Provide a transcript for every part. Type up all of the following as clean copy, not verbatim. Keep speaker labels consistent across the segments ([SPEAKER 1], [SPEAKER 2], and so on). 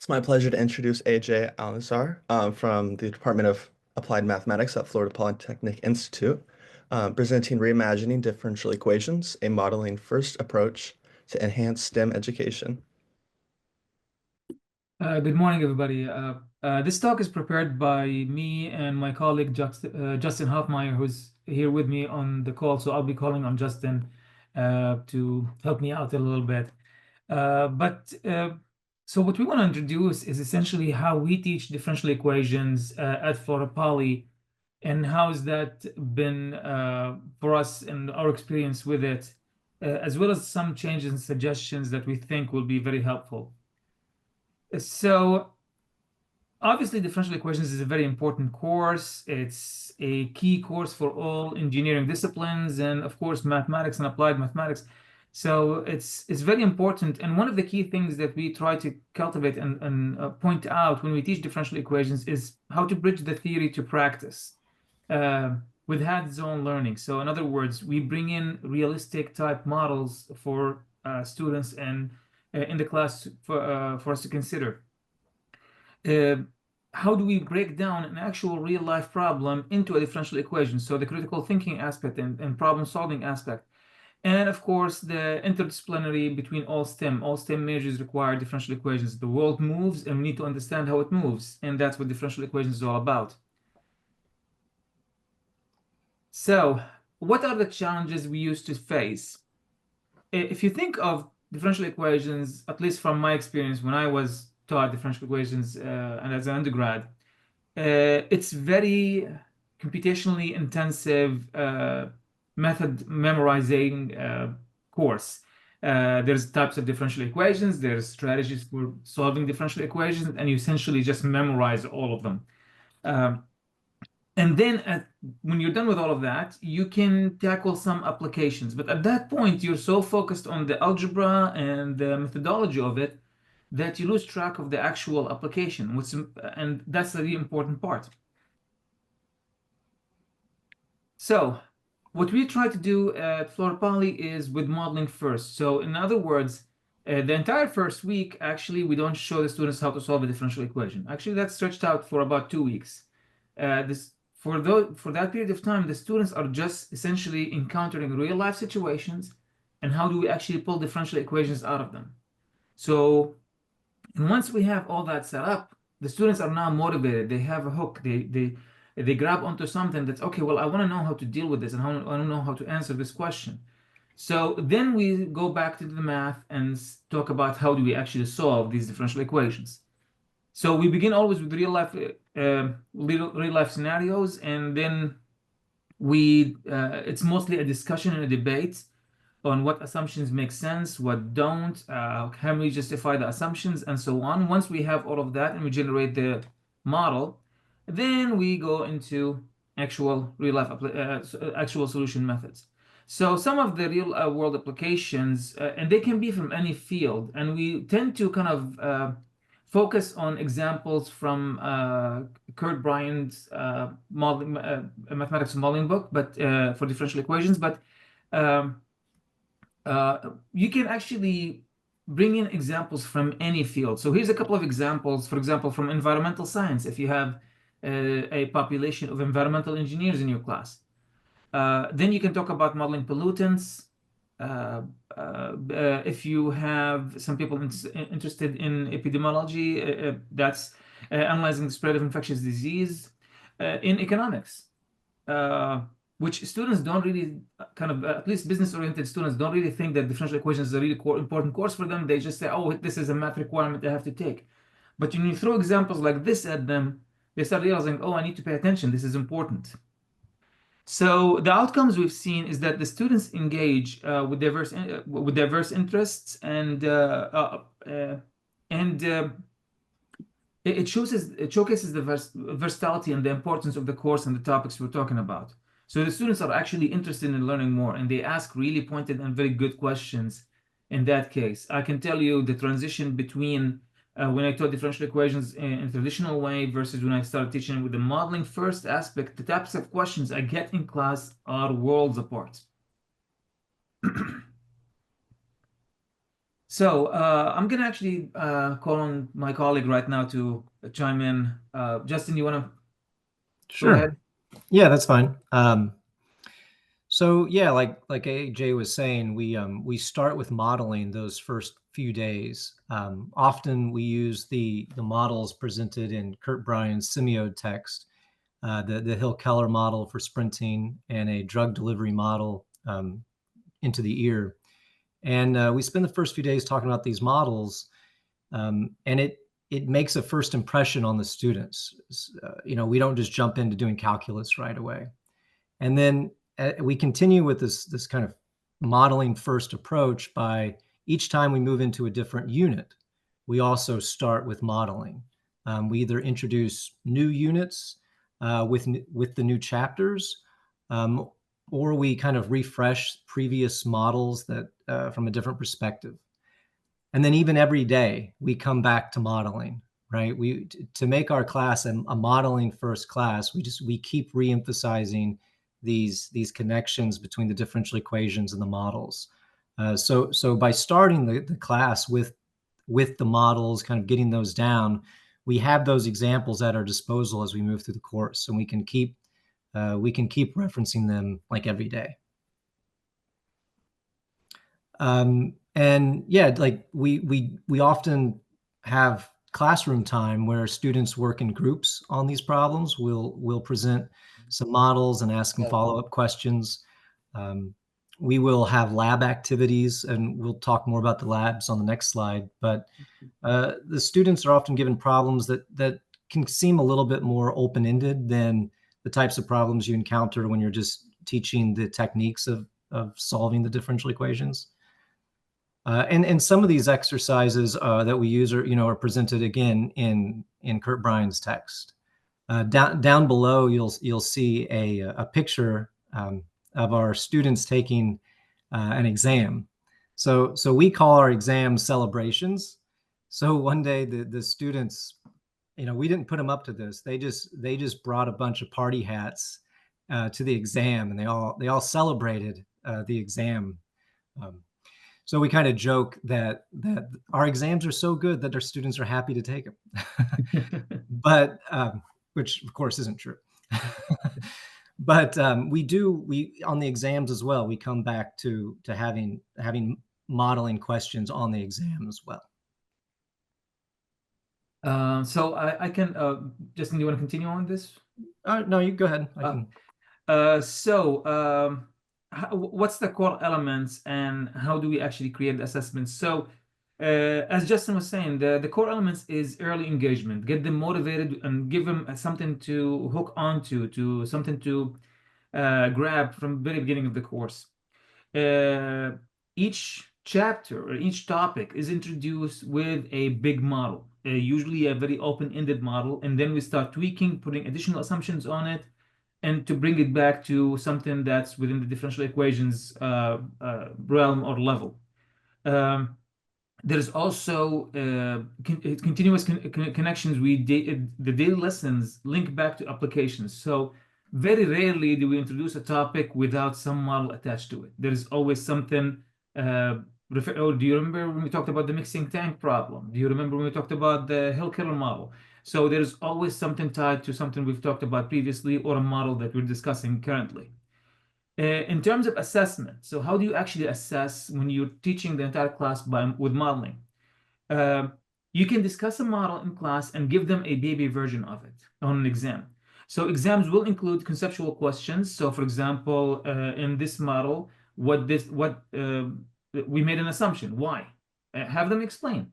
[SPEAKER 1] It's my pleasure to introduce AJ Alnaser from the Department of Applied Mathematics at Florida Polytechnic Institute, presenting Reimagining Differential Equations, a modeling first approach to enhance STEM education.
[SPEAKER 2] Good morning, everybody. This talk is prepared by me and my colleague Justin Hoffmeyer, who's here with me on the call. So I'll be calling on Justin to help me out a little bit. So what we want to introduce is essentially how we teach differential equations at Florida Poly, and how has that been for us and our experience with it, as well as some changes and suggestions that we think will be very helpful. So obviously, differential equations is a very important course. It's a key course for all engineering disciplines and, of course, mathematics and applied mathematics. So it's very important. And one of the key things that we try to cultivate and point out when we teach differential equations is how to bridge the theory to practice with hands-on learning. So in other words, we bring in realistic type models for students and in the class for us to consider. How do we break down an actual real life problem into a differential equation? So the critical thinking aspect and problem solving aspect. And of course, the interdisciplinary between all STEM majors require differential equations. The world moves and we need to understand how it moves. And that's what differential equations is all about. So what are the challenges we used to face? If you think of differential equations, at least from my experience when I was taught differential equations and as an undergrad, it's very computationally intensive method memorizing course. There's types of differential equations, there's strategies for solving differential equations, and you essentially just memorize all of them. And then when you're done with all of that, you can tackle some applications. But at that point, you're so focused on the algebra and the methodology of it that you lose track of the actual application, and that's the really important part. So what we try to do at Florida Poly is with modeling first. So in other words, the entire first week, actually, we don't show the students how to solve a differential equation. Actually, that's stretched out for about 2 weeks. For that period of time, the students are just essentially encountering real life situations and how do we actually pull differential equations out of them. So and once we have all that set up, the students are now motivated. They have a hook. They grab onto something that's okay. Well, I want to know how to deal with this, and I want to know how to answer this question. So then we go back to the math and talk about how do we actually solve these differential equations. So we begin always with real life scenarios, and then it's mostly a discussion and a debate on what assumptions make sense, what don't, can we justify the assumptions, and so on. Once we have all of that and we generate the model, then we go into actual real life actual solution methods. So some of the real world applications, and they can be from any field, and we tend to kind of focus on examples from Kurt Bryant's mathematics modeling book, but for differential equations. But you can actually bring in examples from any field. So here's a couple of examples, for example, from environmental science. If you have a population of environmental engineers in your class, then you can talk about modeling pollutants. If you have some people interested in epidemiology, that's analyzing the spread of infectious disease. In economics, which students don't really at least business-oriented students don't really think that differential equations is a really important course for them. They just say, oh, this is a math requirement they have to take. But when you throw examples like this at them, they start realizing, oh, I need to pay attention. This is important. So the outcomes we've seen is that the students engage with diverse interests, and it showcases the versatility and the importance of the course and the topics we're talking about. So the students are actually interested in learning more, and they ask really pointed and very good questions in that case. I can tell you the transition between when I taught differential equations in a traditional way versus when I started teaching with the modeling first aspect, the types of questions I get in class are worlds apart. So I'm gonna actually call on my colleague right now to chime in. Justin, you want to go
[SPEAKER 3] Sure.
[SPEAKER 2] ahead?
[SPEAKER 3] Yeah, that's fine. So yeah, like AJ was saying, we start with modeling those first few days. Often we use the models presented in Kurt Bryan's Semio text, the Hill-Keller model for sprinting and a drug delivery model into the ear. And we spend the first few days talking about these models, and it makes a first impression on the students. We don't just jump into doing calculus right away. And then we continue with this kind of modeling first approach by each time we move into a different unit, we also start with modeling. We either introduce new units with the new chapters, um, or we kind of refresh previous models that from a different perspective. And then even every day we come back to modeling, right? To make our class a modeling first class, we keep reemphasizing these connections between the differential equations and the models. So by starting the class with the models, kind of getting those down, we have those examples at our disposal as we move through the course, and we can keep referencing them like every day. And yeah, like we often have classroom time where students work in groups on these problems. We'll present some models and ask them follow-up questions. We will have lab activities, and we'll talk more about the labs on the next slide. But the students are often given problems that can seem a little bit more open-ended than the types of problems you encounter when you're just teaching the techniques of solving the differential equations. And some of these exercises that we use are presented again in Kurt Bryan's text. Down below, you'll see a picture of our students taking an exam. So we call our exams celebrations. So one day the students, we didn't put them up to this. They just brought a bunch of party hats to the exam, and they all celebrated the exam. So we kind of joke that our exams are so good that our students are happy to take them, but which of course isn't true. But we on the exams as well. We come back to having modeling questions on the exam as well.
[SPEAKER 2] So I can, Justin, do you want to continue on this?
[SPEAKER 3] No, you go ahead. I can.
[SPEAKER 2] What's the core elements and how do we actually create the assessments? So as Justin was saying, the core elements is early engagement. Get them motivated and give them something to hook onto, to something to grab from the very beginning of the course. Each chapter or each topic is introduced with a big model, usually a very open-ended model, and then we start tweaking, putting additional assumptions on it, and to bring it back to something that's within the differential equations realm or level. There's also continuous connections. The daily lessons link back to applications. So very rarely do we introduce a topic without some model attached to it. There's always something. Do you remember when we talked about the mixing tank problem? Do you remember when we talked about the Hill-Keller model? So there's always something tied to something we've talked about previously or a model that we're discussing currently. In terms of assessment, so how do you actually assess when you're teaching the entire class with modeling? You can discuss a model in class and give them a baby version of it on an exam. So exams will include conceptual questions. So for example, in this model, we made an assumption. Why? Have them explain.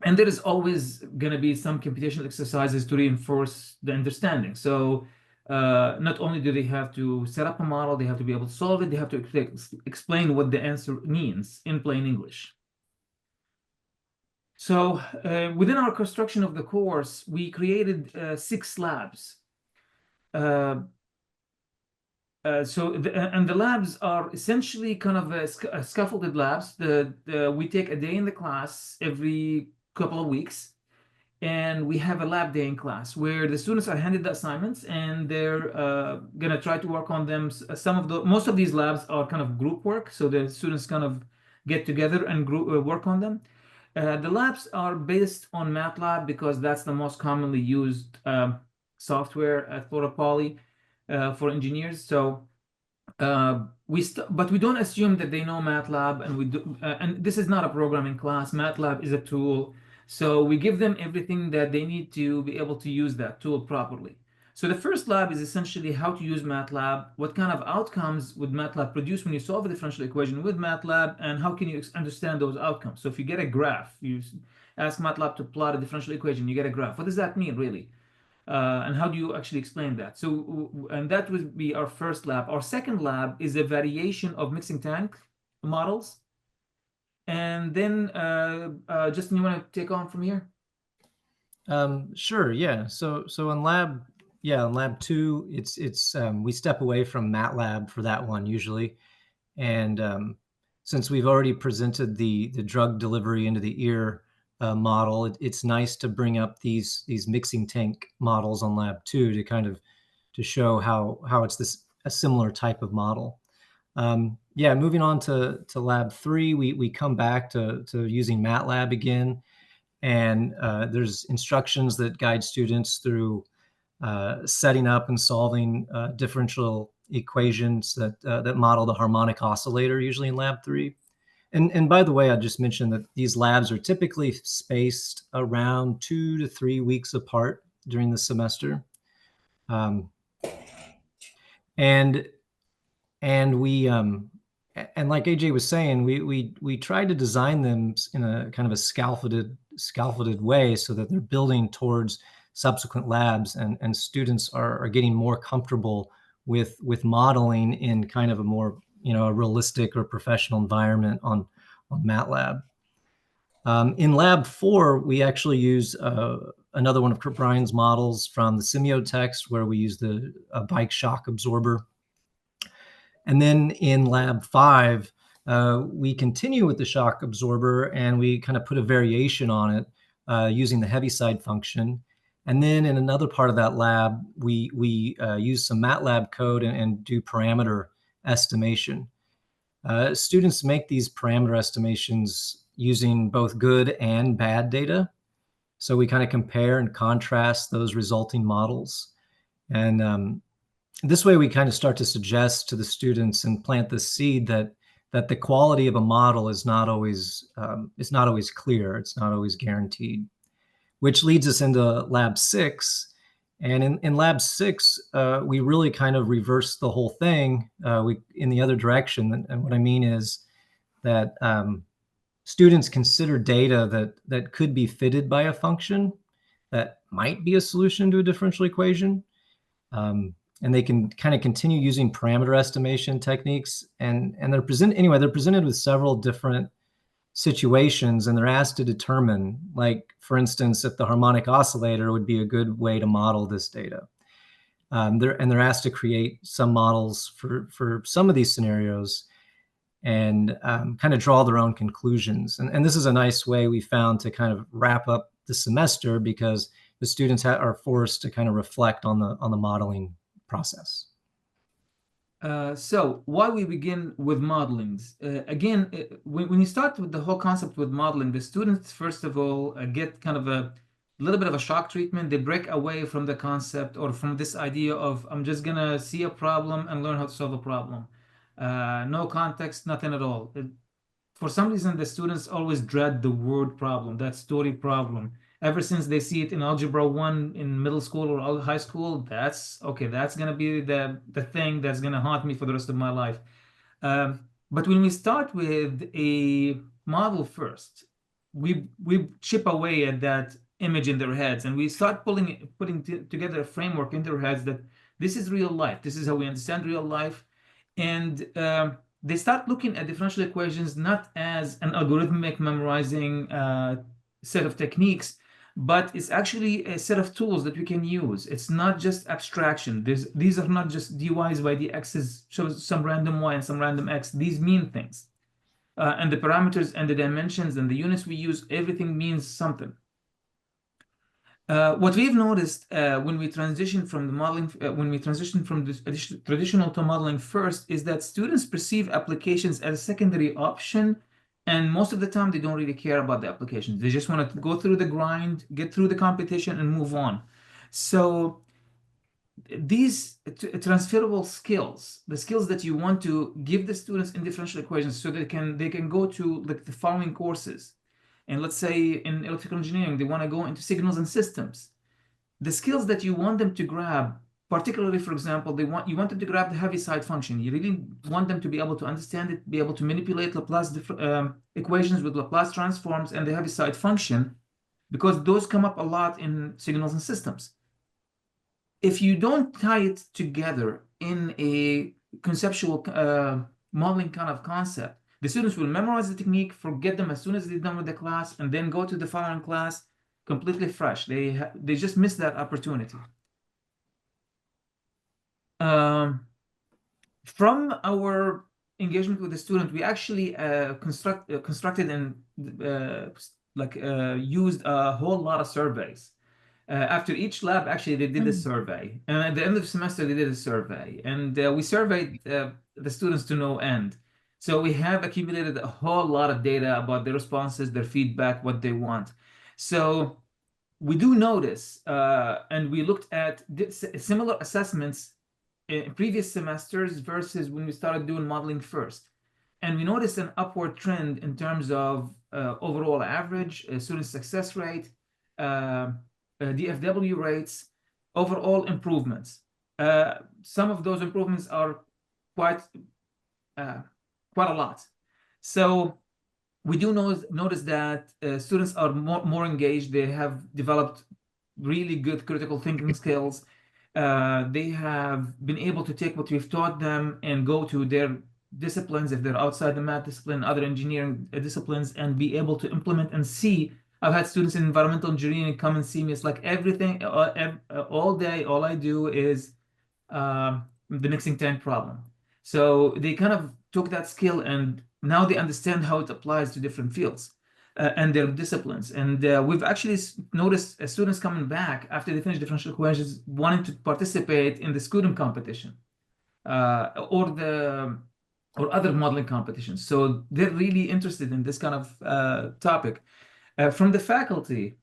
[SPEAKER 2] And there is always going to be some computational exercises to reinforce the understanding. So not only do they have to set up a model, they have to be able to solve it, they have to explain what the answer means in plain English. So within our construction of the course, we created 6 labs. And the labs are essentially kind of scaffolded labs. We take a day in the class every couple of weeks, and we have a lab day in class where the students are handed the assignments and they're going to try to work on them. Most of these labs are kind of group work, so the students kind of get together and work on them. The labs are based on MATLAB because that's the most commonly used software at Florida Poly for engineers. So but we don't assume that they know MATLAB, and we do, and this is not a programming class. MATLAB is a tool, so we give them everything that they need to be able to use that tool properly. So the first lab is essentially how to use MATLAB, what kind of outcomes would MATLAB produce when you solve a differential equation with MATLAB, and how can you understand those outcomes. So if you get a graph, you ask MATLAB to plot a differential equation, you get a graph. What does that mean, really? And how do you actually explain that? So, and that would be our first lab. Our second lab is a variation of mixing tank models. And then, Justin, you want to take on from here?
[SPEAKER 3] Sure. Yeah. So in lab, in lab 2, it's we step away from MATLAB for that one usually, and since we've already presented the drug delivery into the ear model, it's nice to bring up these mixing tank models on lab 2 to kind of to show how it's a similar type of model. Moving on to lab 3, we come back to using MATLAB again. And there's instructions that guide students through setting up and solving differential equations that model the harmonic oscillator, usually in lab 3. And by the way, I just mentioned that these labs are typically spaced around 2 to 3 weeks apart during the semester. And we and like AJ was saying, we tried to design them in a kind of a scaffolded way so that they're building towards subsequent labs, and students are getting more comfortable with modeling in kind of a more, a realistic or professional environment on MATLAB. In lab 4, we actually use another one of Brian's models from the semiotext, where we use the bike shock absorber. And then in lab 5, we continue with the shock absorber, and we kind of put a variation on it using the Heaviside function. And then in another part of that lab, we use some MATLAB code and do parameter estimation. Students make these parameter estimations using both good and bad data. So we kind of compare and contrast those resulting models. And this way we kind of start to suggest to the students and plant the seed that the quality of a model is not always clear. It's not always guaranteed, which leads us into lab 6. And in lab 6, we really kind of reverse the whole thing in the other direction. And what I mean is that students consider data that could be fitted by a function that might be a solution to a differential equation. And they can kind of continue using parameter estimation techniques. And they're presented with several different situations, and they're asked to determine, like, for instance, if the harmonic oscillator would be a good way to model this data. They're asked to create some models for some of these scenarios and kind of draw their own conclusions. And this is a nice way we found to kind of wrap up the semester, because the students are forced to kind of reflect on the modeling process.
[SPEAKER 2] So why we begin with modelings? Again, when you start with the whole concept with modeling, the students, first of all, get kind of a little bit of a shock treatment. They break away from the concept or from this idea of, I'm just going to see a problem and learn how to solve a problem. No context, nothing at all. For some reason, the students always dread the word problem, that story problem. Ever since they see it in Algebra 1 in middle school or high school, that's going to be the thing that's going to haunt me for the rest of my life. But when we start with a model first, we chip away at that image in their heads, and we start putting together a framework in their heads that this is real life. This is how we understand real life. And they start looking at differential equations not as an algorithmic memorizing set of techniques, but it's actually a set of tools that we can use. It's not just abstraction. These are not just dy's by dx's, shows some random y and some random x. These mean things. And the parameters and the dimensions and the units we use, everything means something. What we've noticed when we transition from the modeling, when we transition from this traditional to modeling first, is that students perceive applications as a secondary option And most of the time, they don't really care about the applications. They just want to go through the grind, get through the competition, and move on. So these transferable skills, the skills that you want to give the students in differential equations so they can go to like the following courses. And let's say in electrical engineering, they want to go into signals and systems. The skills that you want them to grab, particularly, for example, you want them to grab the Heaviside function. You really want them to be able to understand it, be able to manipulate Laplace equations with Laplace transforms and the Heaviside function, because those come up a lot in signals and systems. If you don't tie it together in a conceptual modeling kind of concept, the students will memorize the technique, forget them as soon as they're done with the class, and then go to the following class completely fresh. They just miss that opportunity. From our engagement with the student, we actually constructed and used a whole lot of surveys. After each lab, actually, they did a survey. And at the end of the semester, they did a survey. And we surveyed the students to no end. So we have accumulated a whole lot of data about their responses, their feedback, what they want. So we do notice, and we looked at similar assessments in previous semesters versus when we started doing modeling first. And we noticed an upward trend in terms of overall average, student success rate, DFW rates, overall improvements. Some of those improvements are quite a lot. So we do notice that students are more engaged. They have developed really good critical thinking skills. They have been able to take what we've taught them and go to their disciplines, if they're outside the math discipline, other engineering disciplines, and be able to implement and see. I've had students in environmental engineering come and see me. It's like everything, all day, all I do is the mixing tank problem. So they kind of took that skill and now they understand how it applies to different fields and their disciplines. And we've actually noticed students coming back after they finish differential equations wanting to participate in the Scudem competition or other modeling competitions. So they're really interested in this kind of topic. From the faculty,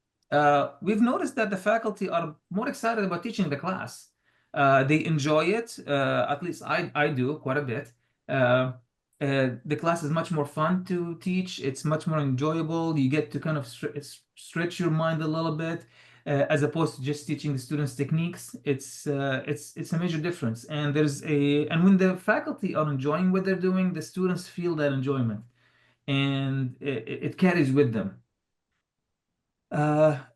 [SPEAKER 2] we've noticed that the faculty are more excited about teaching the class. They enjoy it, at least I do quite a bit. The class is much more fun to teach. It's much more enjoyable. You get to kind of stretch your mind a little bit, as opposed to just teaching the students techniques. It's a major difference. And when the faculty are enjoying what they're doing, the students feel that enjoyment, and it carries with them.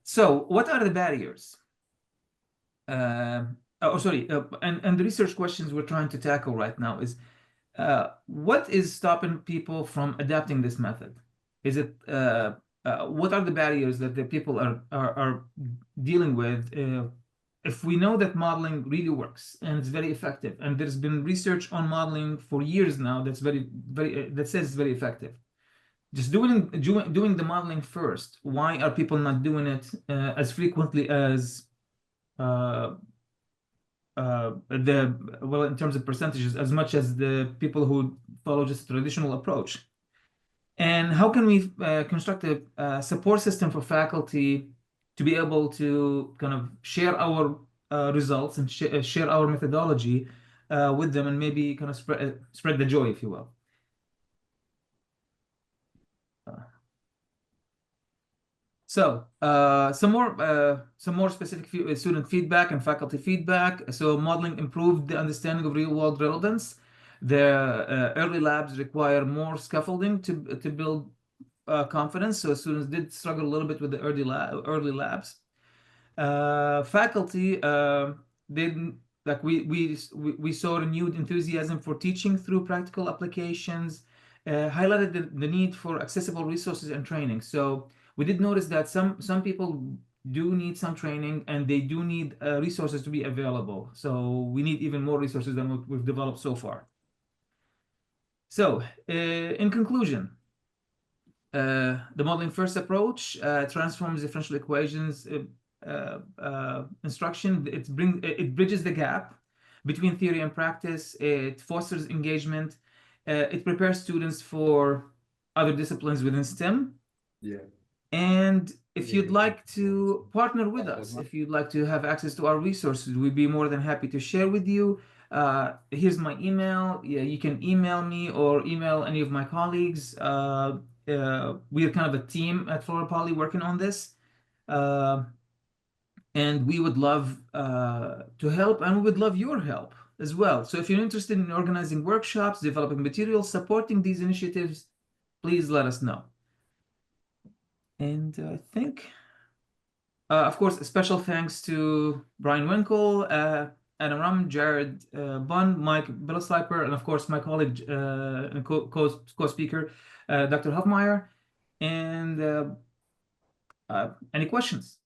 [SPEAKER 2] So what are the barriers? And the research questions we're trying to tackle right now is, what is stopping people from adapting this method? Is it what are the barriers that the people are dealing with? If we know that modeling really works and it's very effective, and there's been research on modeling for years now that says it's very effective. Just doing the modeling first. Why are people not doing it as frequently as in terms of percentages, as much as the people who follow just a traditional approach? And how can we construct a support system for faculty to be able to kind of share our results and share our methodology with them, and maybe kind of spread the joy, if you will? So some more specific student feedback and faculty feedback. So modeling improved the understanding of real-world relevance. The early labs require more scaffolding to build confidence. So students did struggle a little bit with the early labs. Faculty we saw renewed enthusiasm for teaching through practical applications. Highlighted the need for accessible resources and training. So we did notice that some people do need some training, and they do need resources to be available. So we need even more resources than what we've developed so far. So in conclusion, the modeling first approach transforms differential equations instruction. It bridges the gap between theory and practice. It fosters engagement. It prepares students for other disciplines within STEM.
[SPEAKER 4] Yeah.
[SPEAKER 2] And if you'd like to partner with us, if you'd like to have access to our resources, we'd be more than happy to share with you. Here's my email. Yeah, you can email me or email any of my colleagues. We are kind of a team at Florida Poly working on this. And we would love to help, and we would love your help as well. So if you're interested in organizing workshops, developing materials, supporting these initiatives, please let us know. And I think, of course, a special thanks to Brian Winkle, Adam Ram, Jared Bunn, Mike Billesliper, and of course my colleague and co-speaker, Dr. Hofmeyer. And any questions?